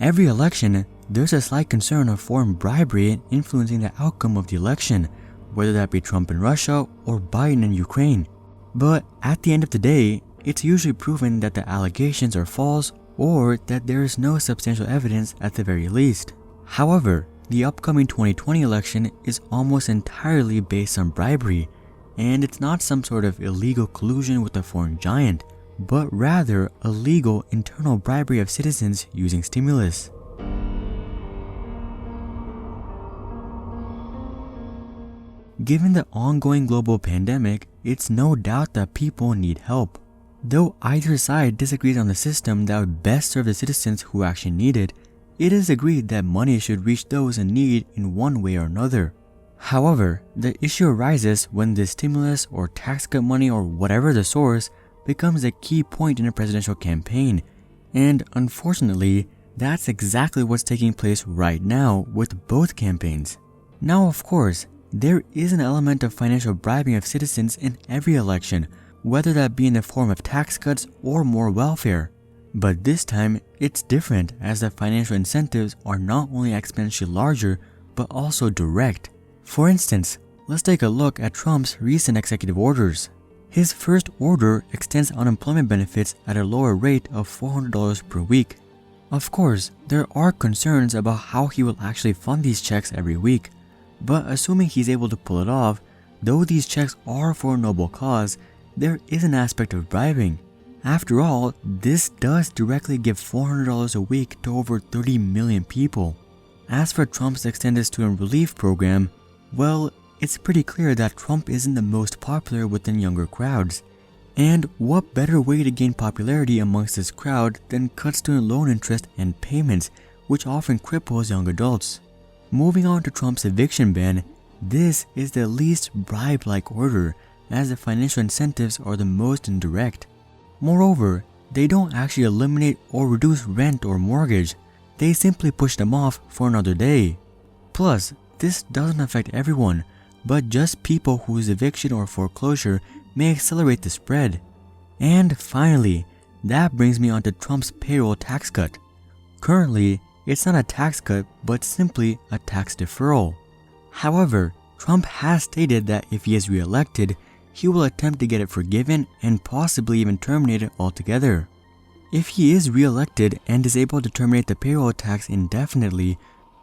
Every election, there's a slight concern of foreign bribery influencing the outcome of the election, whether that be Trump in Russia or Biden in Ukraine. But at the end of the day, it's usually proven that the allegations are false or that there is no substantial evidence at the very least. However, the upcoming 2020 election is almost entirely based on bribery, and it's not some sort of illegal collusion with a foreign giant, but rather a legal internal bribery of citizens using stimulus. Given the ongoing global pandemic, it's no doubt that people need help. Though either side disagrees on the system that would best serve the citizens who actually need it, it is agreed that money should reach those in need in one way or another. However, the issue arises when this stimulus or tax cut money or whatever the source becomes a key point in a presidential campaign, and unfortunately, that's exactly what's taking place right now with both campaigns. Now, of course, there is an element of financial bribing of citizens in every election, whether that be in the form of tax cuts or more welfare. But this time, it's different as the financial incentives are not only exponentially larger, but also direct. For instance, let's take a look at Trump's recent executive orders. His first order extends unemployment benefits at a lower rate of $400 per week. Of course, there are concerns about how he will actually fund these checks every week, but assuming he's able to pull it off, though these checks are for a noble cause, there is an aspect of bribing. After all, this does directly give $400 a week to over 30 million people. As for Trump's extended student relief program, well, it's pretty clear that Trump isn't the most popular within younger crowds. And what better way to gain popularity amongst this crowd than cut student loan interest and payments, which often cripples young adults. Moving on to Trump's eviction ban, this is the least bribe-like order, as the financial incentives are the most indirect. Moreover, they don't actually eliminate or reduce rent or mortgage, they simply push them off for another day. Plus, this doesn't affect everyone, but just people whose eviction or foreclosure may accelerate the spread. And finally, that brings me on to Trump's payroll tax cut. Currently, it's not a tax cut, but simply a tax deferral. However, Trump has stated that if he is re-elected, he will attempt to get it forgiven and possibly even terminate it altogether. If he is re-elected and is able to terminate the payroll tax indefinitely,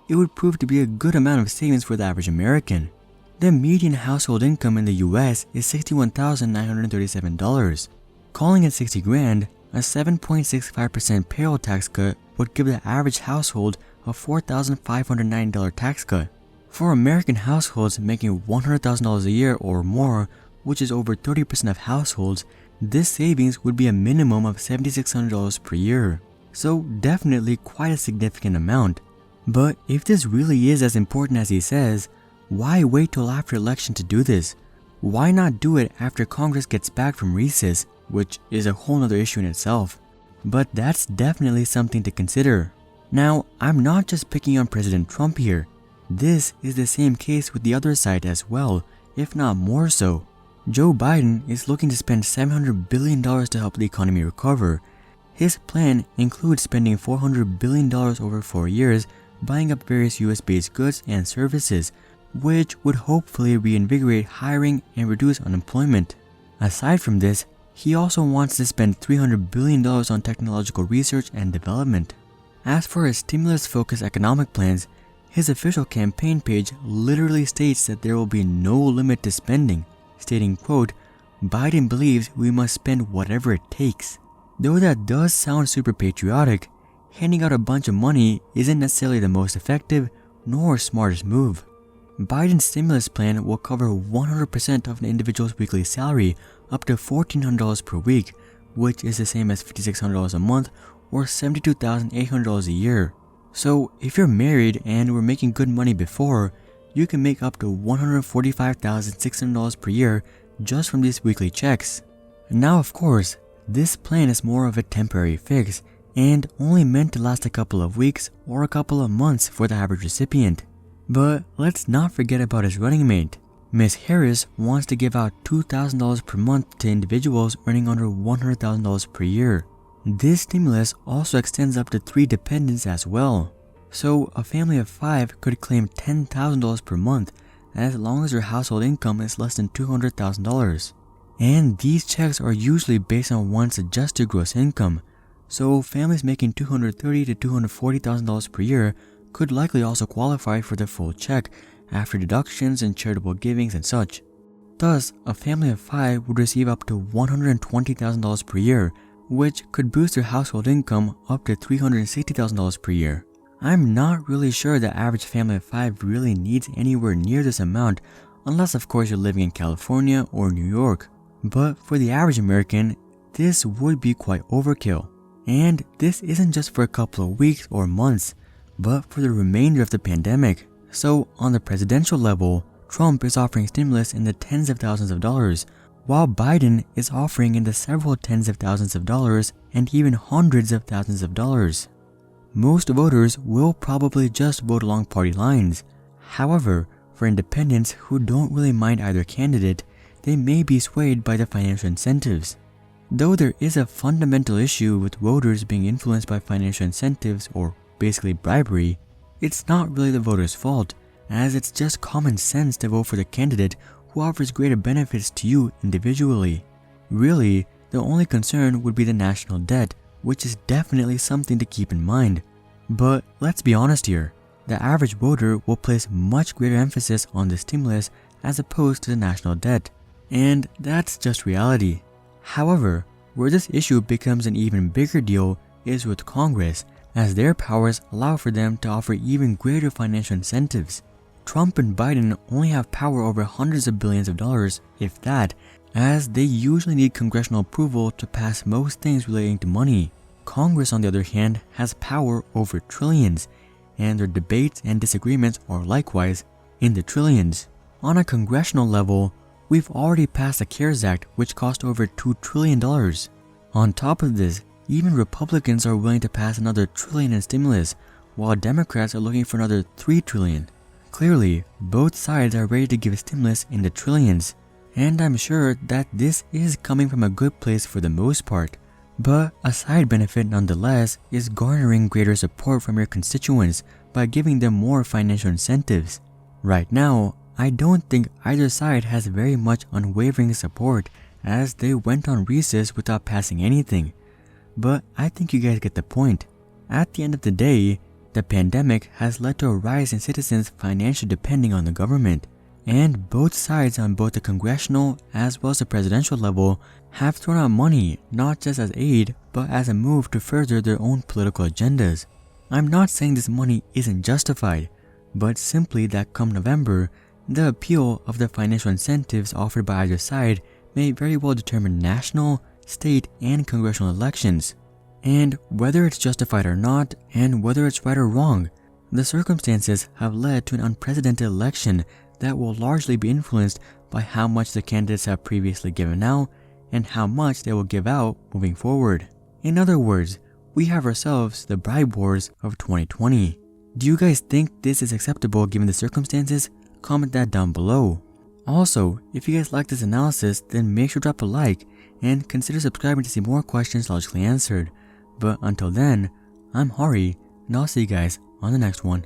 it would prove to be a good amount of savings for the average American. The median household income in the US is $61,937. Calling it 60 grand, a 7.65% payroll tax cut would give the average household a $4,509 tax cut. For American households making $100,000 a year or more, which is over 30% of households, this savings would be a minimum of $7,600 per year. So definitely quite a significant amount. But if this really is as important as he says, why wait till after election to do this? Why not do it after Congress gets back from recess, which is a whole other issue in itself? But that's definitely something to consider. Now, I'm not just picking on President Trump here. This is the same case with the other side as well, if not more so. Joe Biden is looking to spend $700 billion to help the economy recover. His plan includes spending $400 billion over 4 years buying up various US-based goods and services, which would hopefully reinvigorate hiring and reduce unemployment. Aside from this, he also wants to spend $300 billion on technological research and development. As for his stimulus-focused economic plans, his official campaign page literally states that there will be no limit to spending, stating, quote, "Biden believes we must spend whatever it takes." Though that does sound super patriotic, handing out a bunch of money isn't necessarily the most effective nor smartest move. Biden's stimulus plan will cover 100% of an individual's weekly salary up to $1,400 per week, which is the same as $5,600 a month or $72,800 a year. So if you're married and were making good money before, you can make up to $145,600 per year just from these weekly checks. Now, of course, this plan is more of a temporary fix and only meant to last a couple of weeks or a couple of months for the average recipient. But let's not forget about his running mate. Ms. Harris wants to give out $2,000 per month to individuals earning under $100,000 per year. This stimulus also extends up to 3 dependents as well. So a family of 5 could claim $10,000 per month as long as their household income is less than $200,000. And these checks are usually based on one's adjusted gross income. So families making $230,000 to $240,000 per year could likely also qualify for the full check after deductions and charitable givings and such. Thus, a family of 5 would receive up to $120,000 per year, which could boost their household income up to $360,000 per year. I'm not really sure the average family of 5 really needs anywhere near this amount, unless of course you're living in California or New York. But for the average American, this would be quite overkill. And this isn't just for a couple of weeks or months, but for the remainder of the pandemic. So on the presidential level, Trump is offering stimulus in the tens of thousands of dollars, while Biden is offering in the several tens of thousands of dollars and even hundreds of thousands of dollars. Most voters will probably just vote along party lines. However, for independents who don't really mind either candidate, they may be swayed by the financial incentives. Though there is a fundamental issue with voters being influenced by financial incentives or basically bribery, it's not really the voters' fault, as it's just common sense to vote for the candidate who offers greater benefits to you individually. Really, the only concern would be the national debt, which is definitely something to keep in mind. But let's be honest here, the average voter will place much greater emphasis on the stimulus as opposed to the national debt. And that's just reality. However, where this issue becomes an even bigger deal is with Congress, as their powers allow for them to offer even greater financial incentives. Trump and Biden only have power over hundreds of billions of dollars, if that, as they usually need congressional approval to pass most things relating to money. Congress, on the other hand, has power over trillions, and their debates and disagreements are likewise in the trillions. On a congressional level, we've already passed the CARES Act, which cost over $2 trillion. On top of this, even Republicans are willing to pass another $1 trillion in stimulus, while Democrats are looking for another $3 trillion. Clearly, both sides are ready to give stimulus in the trillions, and I'm sure that this is coming from a good place for the most part. But a side benefit nonetheless is garnering greater support from your constituents by giving them more financial incentives. Right now, I don't think either side has very much unwavering support, as they went on recess without passing anything. But I think you guys get the point. At the end of the day, the pandemic has led to a rise in citizens financially depending on the government, and both sides on both the congressional as well as the presidential level have thrown out money not just as aid but as a move to further their own political agendas. I'm not saying this money isn't justified, but simply that come November, the appeal of the financial incentives offered by either side may very well determine national, state, and congressional elections. And whether it's justified or not, and whether it's right or wrong, the circumstances have led to an unprecedented election that will largely be influenced by how much the candidates have previously given out and how much they will give out moving forward. In other words, we have ourselves the bribe wars of 2020. Do you guys think this is acceptable given the circumstances? Comment that down below. Also, if you guys like this analysis, then make sure to drop a like and consider subscribing to see more questions logically answered. But until then, I'm Hari, and I'll see you guys on the next one.